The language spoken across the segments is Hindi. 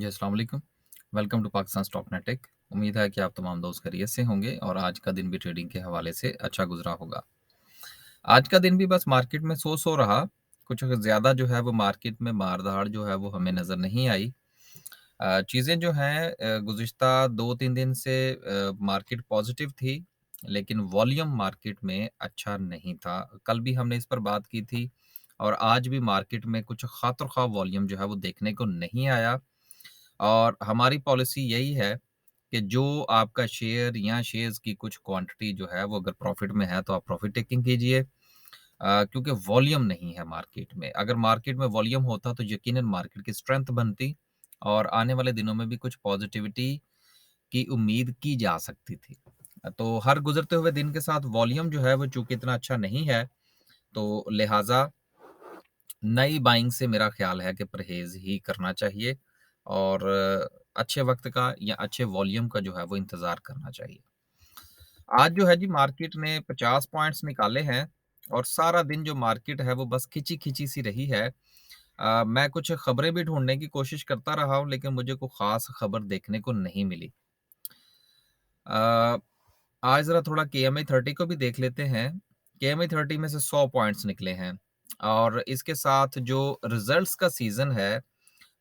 जी, अस्सलाम वालेकुम। वेलकम टू पाकिस्तान स्टॉक नेटिक। उम्मीद है कि आप तमाम दोस्त खैरियत से होंगे और आज का दिन भी ट्रेडिंग के हवाले से अच्छा गुज़रा होगा। आज का दिन भी बस मार्केट में सो रहा, कुछ ज़्यादा जो है वो मार्केट में मार-धाड़ जो है वो हमें नज़र नहीं आई। चीज़ें जो हैं गुज़िश्ता 2-3 दिन से मार्केट पॉज़िटिव थी, लेकिन वॉल्यूम मार्केट में अच्छा नहीं था। कल भी हमने इस पर बात की थी और आज भी मार्केट में कुछ ख़ातिर-ख़्वाह वॉल्यूम जो है वो देखने को नहीं आया। और हमारी पॉलिसी यही है कि जो आपका शेयर या शेयर्स की कुछ क्वांटिटी जो है वो अगर प्रॉफिट में है तो आप प्रॉफिट टेकिंग कीजिए, क्योंकि वॉल्यूम नहीं है मार्केट में। अगर मार्केट में वॉल्यूम होता तो यकीनन मार्केट की स्ट्रेंथ बनती और आने वाले दिनों में भी कुछ पॉजिटिविटी की उम्मीद की जा सकती थी। तो हर गुजरते हुए दिन के साथ वॉल्यूम जो है वो चूंकि इतना अच्छा नहीं है, तो लिहाजा नई बाइंग से मेरा ख़्याल है कि परहेज़ ही करना चाहिए और अच्छे वक़्त का या अच्छे वॉल्यूम का जो है वो इंतज़ार करना चाहिए। आज जो है जी मार्केट ने 50 पॉइंट्स निकाले हैं और सारा दिन जो मार्केट है वो बस खिंची-खिंची सी रही है। मैं कुछ खबरें भी ढूँढने की कोशिश करता रहा हूँ, लेकिन मुझे कोई ख़ास खबर देखने को नहीं मिली। अ, आज ज़रा थोड़ा केएमए 30 को भी देख लेते हैं। केएमए 30 में से 100 पॉइंट्स निकले हैं और इसके साथ जो रिज़ल्ट्स का सीज़न है,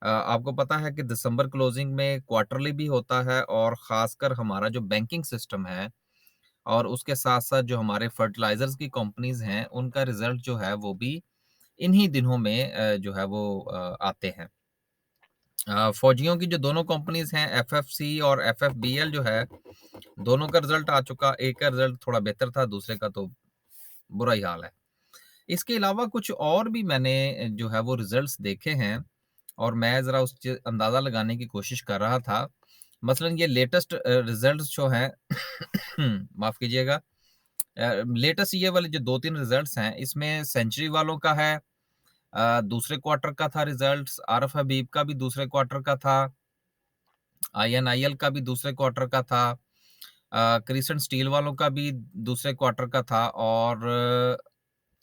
आपको पता है कि दिसंबर क्लोजिंग में क्वार्टरली भी होता है और ख़ासकर हमारा जो बैंकिंग सिस्टम है और उसके साथ-साथ जो हमारे फर्टिलाइज़र्स की कंपनीज़ हैं, उनका रिज़ल्ट जो है वो भी इन्हीं दिनों में जो है वो आते हैं। फ़ौजियों की जो दोनों कंपनीज़ हैं एफएफसी और एफएफबीएल जो है, दोनों का रिज़ल्ट आ चुका। एक का रिज़ल्ट थोड़ा बेहतर था, दूसरे का तो बुरा ही हाल है। इसके अलावा कुछ और भी मैंने जो है वो रिज़ल्ट्स देखे हैं और मैं ज़रा उस च अंदाज़ा लगाने की कोशिश कर रहा था। मसलन ये लेटेस्ट रिज़ल्ट्स जो हैं माफ़ कीजिएगा, लेटेस्ट ये वाले जो 2-3 रिज़ल्ट्स हैं, इसमें सेंचुरी वालों का है, दूसरे क्वार्टर का था रिज़ल्ट्स, आरएफ हबीब का भी दूसरे क्वार्टर का था, आईएनआईएल का भी दूसरे क्वार्टर का था, क्रिसेंट स्टील वालों का भी दूसरे क्वार्टर का था और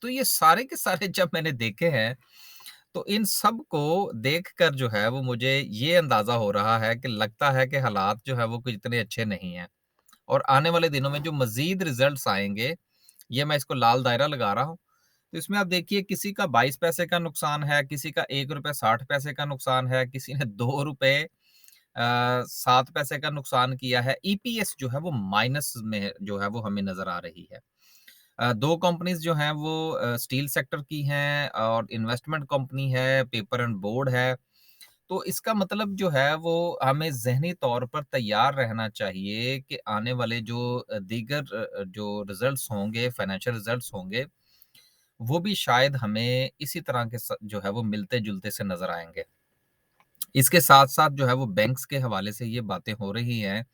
तो ये सारे के सारे जब मैंने देखे हैं, तो इन सब को देखकर जो है वो मुझे ये अंदाज़ा हो रहा है कि लगता है कि हालात जो है वो कुछ इतने अच्छे नहीं हैं और आने वाले दिनों में जो मज़ीद रिज़ल्ट्स आएँगे, ये मैं इसको लाल दायरा लगा रहा हूँ। तो इसमें आप देखिए किसी का 22 पैसे का नुकसान है, किसी का ₹1.60 का नुकसान है, किसी ने ₹2 7 पैसे का नुकसान किया है। ईपीएस जो है वो माइनस में जो है वो हमें नज़र आ रही है। 2 कंपनीज़ जो हैं वो स्टील सेक्टर की हैं और इन्वेस्टमेंट कंपनी है, पेपर एंड बोर्ड है। तो इसका मतलब जो है वो हमें ज़हनी तौर पर तैयार रहना चाहिए कि आने वाले जो दीगर जो रिज़ल्ट्स होंगे, फाइनेंशियल रिज़ल्ट्स होंगे, वो भी शायद हमें इसी तरह के जो है वो मिलते-जुलते से नज़र आएँगे। इसके साथ-साथ जो है वो बैंक्स के हवाले से ये बातें हो रही हैं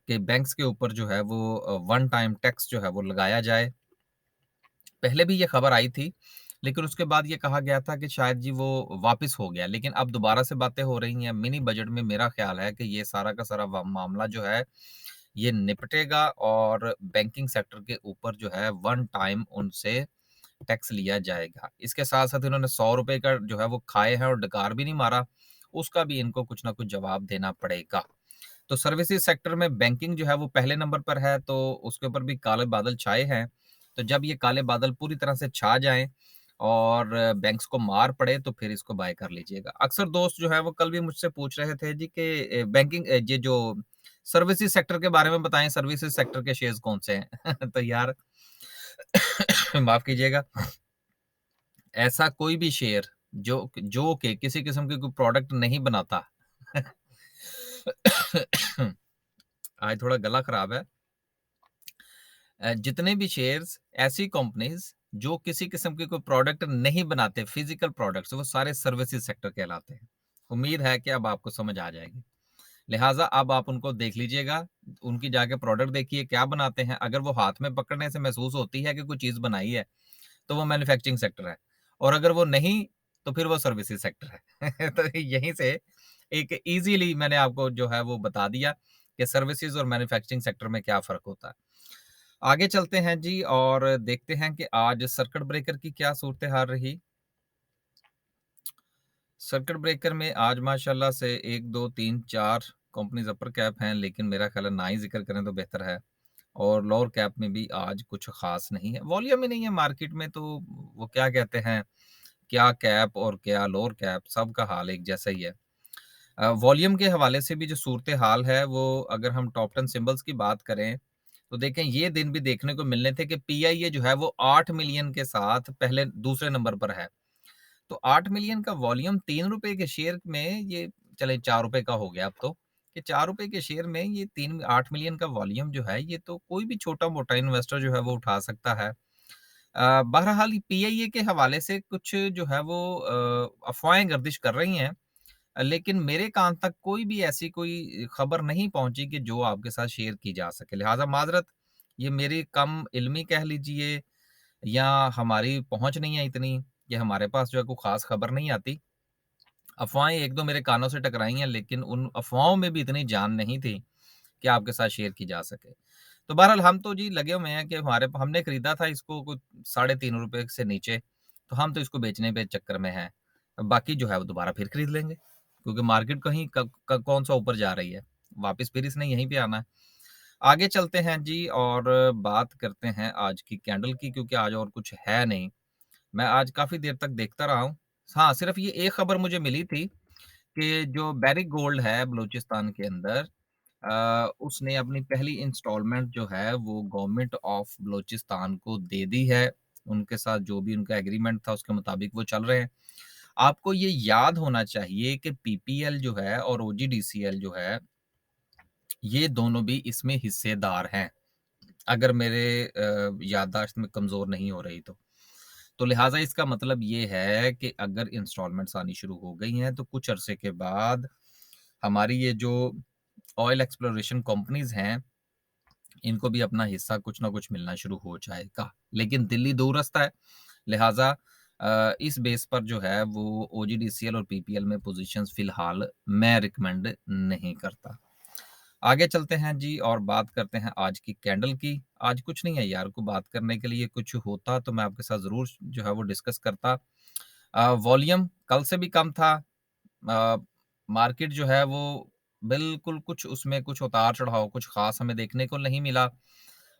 कि बैंक्स के ऊपर जो है वो वन टाइम टैक्स जो है वो लगाया जाए। पहले भी ये खबर आई थी, लेकिन उसके बाद ये कहा गया था कि शायद जी वो वापिस हो गया, लेकिन अब दोबारा से बातें हो रही हैं। मिनी बजट में मेरा ख़्याल है कि ये सारा का सारा मामला जो है, ये निपटेगा और बैंकिंग सेक्टर के ऊपर जो है वन टाइम उनसे टैक्स लिया जाएगा। इसके साथ-साथ इन्होंने ₹100 का जो है वो खाए हैं और डकार भी नहीं मारा, उसका भी इनको कुछ ना कुछ जवाब देना पड़ेगा। तो सर्विसेज़ सेक्टर में बैंकिंग जो है वो पहले नंबर पर है, तो उसके ऊपर भी काले बादल छाए हैं। तो जब ये काले बादल पूरी तरह से छा जाएँ और बैंक्स को मार पड़े तो फिर इसको बाय कर लीजिएगा। अक्सर दोस्त जो है वो कल भी मुझसे पूछ रहे थे जी कि ये जो सर्विसेज़ सेक्टर के बारे में बताएँ, सर्विसेज़ सेक्टर के शेयर्स कौन-से हैं? तो यार माफ़ कीजिएगा, ऐसा कोई भी शेयर जो जो कि किसी किस्म की कोई प्रोडक्ट नहीं बनाता। आज थोड़ा गला खराब है। जितने भी शेयर्स ऐसी कंपनीज़ जो किसी किस्म की कोई प्रोडक्ट नहीं बनाते, फिज़िकल प्रोडक्ट्स, वो सारे सर्विसेज़ सेक्टर कहलाते हैं। उम्मीद है कि अब आपको समझ आ जाएगी। लिहाज़ा अब आप उनको देख लीजिएगा, उनकी जाके प्रोडक्ट देखिए क्या बनाते हैं। अगर वो हाथ में पकड़ने से महसूस होती है कि कोई चीज़ बनाई है, तो वो मैन्युफैक्चरिंग सेक्टर है और अगर वो नहीं, तो फिर वो सर्विसेज़ सेक्टर है। तो यहीं से एक ईज़िली मैंने आपको जो है वो बता दिया कि सर्विसेज़ और मैन्युफैक्चरिंग सेक्टर में क्या फ़र्क होता है। आगे चलते हैं जी और देखते हैं कि आज सर्किट ब्रेकर की क्या सूरत-ए-हाल रही। सर्किट ब्रेकर में आज माशाल्लाह से 1, 2, 3, 4 कंपनीज़ अपर कैप हैं, लेकिन मेरा ख़्याल है ना ही ज़िक्र करें तो बेहतर है। और लोअर कैप में भी आज कुछ ख़ास नहीं है। वॉल्यूम ही नहीं है मार्केट में, तो वो क्या कहते हैं, क्या कैप और क्या लोअर कैप, सबका हाल एक जैसा ही है। वॉल्यूम के हवाले से भी जो सूरत-ए-हाल है, वो अगर हम टॉप 10 सिंबल्स की बात करें, तो देखें ये दिन भी देखने को मिलने थे कि पीआईए जो है वो 8 मिलियन के साथ पहले दूसरे नंबर पर है। तो 8 मिलियन का वॉल्यूम ₹3 के शेयर में, ये चलें ₹4 का हो गया अब तो, कि ₹4 के शेयर में ये 3 8 मिलियन का वॉल्यूम जो है, ये तो कोई भी छोटा-मोटा इन्वेस्टर जो है वो उठा सकता है। बहरहाल पीआईए के हवाले से कुछ जो है वो अफ़वाहें गर्दिश कर रही हैं, लेकिन मेरे कान तक कोई भी ऐसी कोई खबर नहीं पहुँची कि जो आपके साथ शेयर की जा सके। लिहाज़ा माज़रत, ये मेरी कम इल्मी कह लीजिए या हमारी पहुँच नहीं है इतनी, कि हमारे पास जो है कोई ख़ास खबर नहीं आती। अफ़वाहें 1-2 मेरे कानों से टकराई हैं, लेकिन उन अफ़वाहों में भी इतनी जान नहीं थी कि आपके साथ शेयर की जा सके। तो बहरहाल हम तो जी लगे हुए हैं कि हमने खरीदा था इसको कुछ साढ़े ₹3 से नीचे, तो हम तो इसको बेचने के चक्कर में हैं। बाकी जो है वो दोबारा फिर खरीद लेंगे, क्योंकि मार्केट कहीं क क कौन-सा ऊपर जा रही है, वापस फिर इसने यहीं पे आना है। आगे चलते हैं जी और बात करते हैं आज की कैंडल की, क्योंकि आज और कुछ है नहीं। मैं आज काफ़ी देर तक देखता रहा हूँ। हाँ, सिर्फ़ ये एक खबर मुझे मिली थी कि जो बैरिक गोल्ड है बलूचिस्तान के अंदर, उसने अपनी पहली इंस्टॉलमेंट जो है वो गवर्नमेंट ऑफ बलूचिस्तान को दे दी है। उनके साथ जो भी उनका एग्रीमेंट था उसके मुताबिक वो चल रहे हैं। आपको ये याद होना चाहिए कि पीपीएल जो है और ओजीडीसीएल जो है, ये दोनों भी इसमें हिस्सेदार हैं। अगर मेरे याददाश्त में कमज़ोर नहीं हो रही तो। तो लिहाज़ा इसका मतलब ये है कि अगर इंस्टॉलमेंट्स आनी शुरू हो गई हैं, तो कुछ अरसे के बाद हमारी ये जो ऑयल एक्सप्लोरेशन कंपनीज़ हैं, इनको भी अपना हिस्सा कुछ ना कुछ मिलना शुरू हो जाएगा। लेकिन दिल्ली दूरस्थ है, लिहाज़ा इस बेस पर जो है वो ओजीडीसीएल और पीपीएल में पोज़ीशंस फ़िलहाल मैं रिकमेंड नहीं करता। आगे चलते हैं जी और बात करते हैं आज की कैंडल की। आज कुछ नहीं है यार, को बात करने के लिए, कुछ होता तो मैं आपके साथ ज़रूर जो है वो डिस्कस करता। वॉल्यूम कल से भी कम था। अ, मार्केट जो है वो बिल्कुल कुछ उसमें कुछ उतार-चढ़ाव कुछ ख़ास हमें देखने को नहीं मिला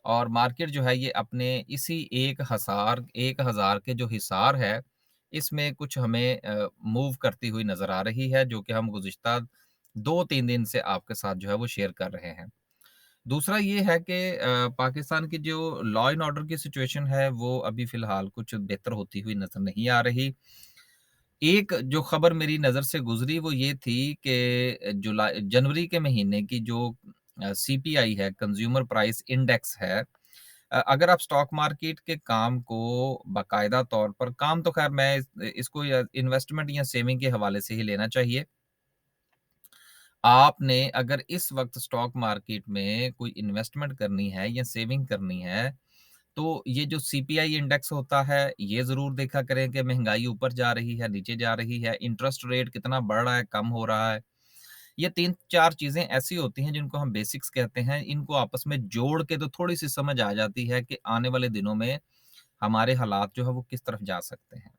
और मार्केट जो है ये अपने इसी 1000 के जो हिसार है, इसमें कुछ हमें मूव करती हुई नज़र आ रही है, जो कि हम गुज़िश्ता 2-3 दिन से आपके साथ जो है वो शेयर कर रहे हैं। दूसरा ये है कि पाकिस्तान की जो लॉ एंड ऑर्डर की सिचुएशन है, वो अभी फ़िलहाल कुछ बेहतर होती हुई नज़र नहीं आ रही। एक जो खबर मेरी नज़र से गुज़री वो ये थी कि जनवरी के महीने की जो सीपीआई है, कंज़्यूमर प्राइस इंडेक्स है, अगर आप स्टॉक मार्केट के काम को बाकायदा तौर पर, काम तो ख़ैर मैं इसको या इन्वेस्टमेंट या सेविंग के हवाले से ही लेना चाहिए। आपने अगर इस वक़्त स्टॉक मार्केट में कोई इन्वेस्टमेंट करनी है या सेविंग करनी है, तो ये जो सीपीआई इंडेक्स होता है, ये ज़रूर देखा करें कि महँगाई ऊपर जा रही है, नीचे जा रही है, इंटरेस्ट रेट कितना बढ़ रहा है, कम हो रहा है। ये 3-4 चीज़ें ऐसी होती हैं जिनको हम बेसिक्स कहते हैं, इनको आपस में जोड़ के तो थोड़ी-सी समझ आ जाती है कि आने वाले दिनों में हमारे हालात जो है वो किस तरफ जा सकते हैं।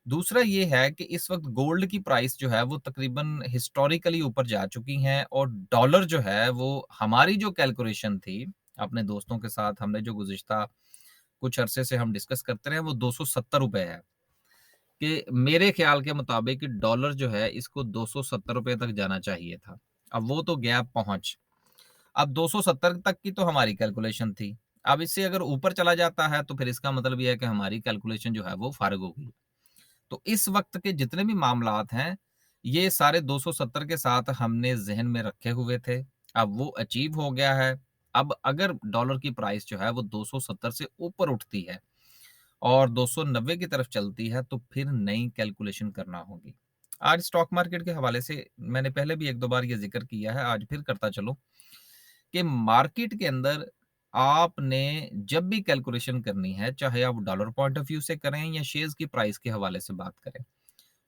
दूसरा ये है कि इस वक़्त गोल्ड की प्राइस जो है वो तकरीबन हिस्टोरिकली ऊपर जा चुकी हैं और डॉलर जो है वो, हमारी जो कैलकुलेशन थी, अपने दोस्तों के साथ हमने जो गुज़िश्ता कुछ अरसे से हम डिस्कस करते रहे, वो ₹270 है, कि मेरे ख़्याल के मुताबिक डॉलर जो है इसको ₹270 तक जाना चाहिए था। अब वो तो गया पहुँच। अब 270 तक की तो हमारी कैलकुलेशन थी। अब इससे अगर ऊपर चला जाता है तो फिर इसका मतलब ये है कि हमारी कैलकुलेशन जो है वो फ़ारिग हो गई। तो इस वक़्त के जितने भी मामलात हैं, ये सारे 270 के साथ हमने ज़हन में रखे हुए थे। अब वो अचीव हो गया है। अब अगर डॉलर की प्राइस जो है वो 270 से ऊपर उठती है और 290 की तरफ चलती है, तो फिर नई कैलकुलेशन करना होगी। आज स्टॉक मार्केट के हवाले से मैंने पहले भी 1-2 बार ये ज़िक्र किया है, आज फिर करता चलूँ कि मार्केट के अंदर आपने जब भी कैलकुलेशन करनी है, चाहे आप डॉलर पॉइंट ऑफ व्यू से करें या शेयर्स की प्राइस के हवाले से बात करें,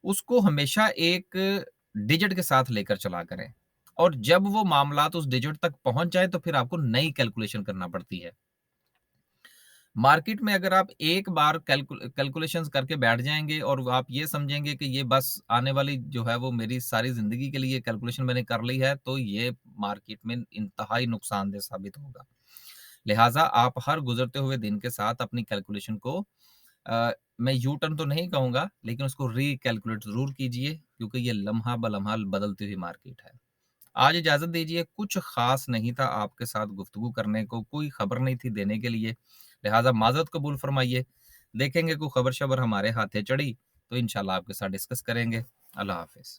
उसको हमेशा एक डिजिट के साथ लेकर चला करें और जब वो मामलात उस डिजिट तक पहुँच जाएँ, तो फिर आपको नई कैलकुलेशन करना पड़ती है। मार्केट में अगर आप एक बार कैलकुलेशंस करके बैठ जाएँगे और आप ये समझेंगे कि ये बस आने वाली जो है वो मेरी सारी ज़िंदगी के लिए कैलकुलेशन मैंने कर ली है, तो ये मार्केट में इंतहाई नुकसानदेह साबित होगा। लिहाज़ा आप हर गुज़रते हुए दिन के साथ अपनी कैलकुलेशन को मैं यू टर्न तो नहीं कहूँगा, लेकिन उसको रीकैलकुलेट ज़रूर कीजिए क्योंकि ये लम्हा ब-लम्हा बदलती हुई मार्केट है। आज इजाज़त दीजिए, कुछ ख़ास नहीं था आपके साथ गुफ्तगू करने को, कोई खबर नहीं थी देने के लिए, लिहाज़ा माज़रत कबूल फ़रमाइए। देखेंगे कोई खबर-शबर हमारे हाथे चढ़ी, तो इंशाअल्लाह आपके साथ डिस्कस करेंगे। अल्लाह हाफ़िज़।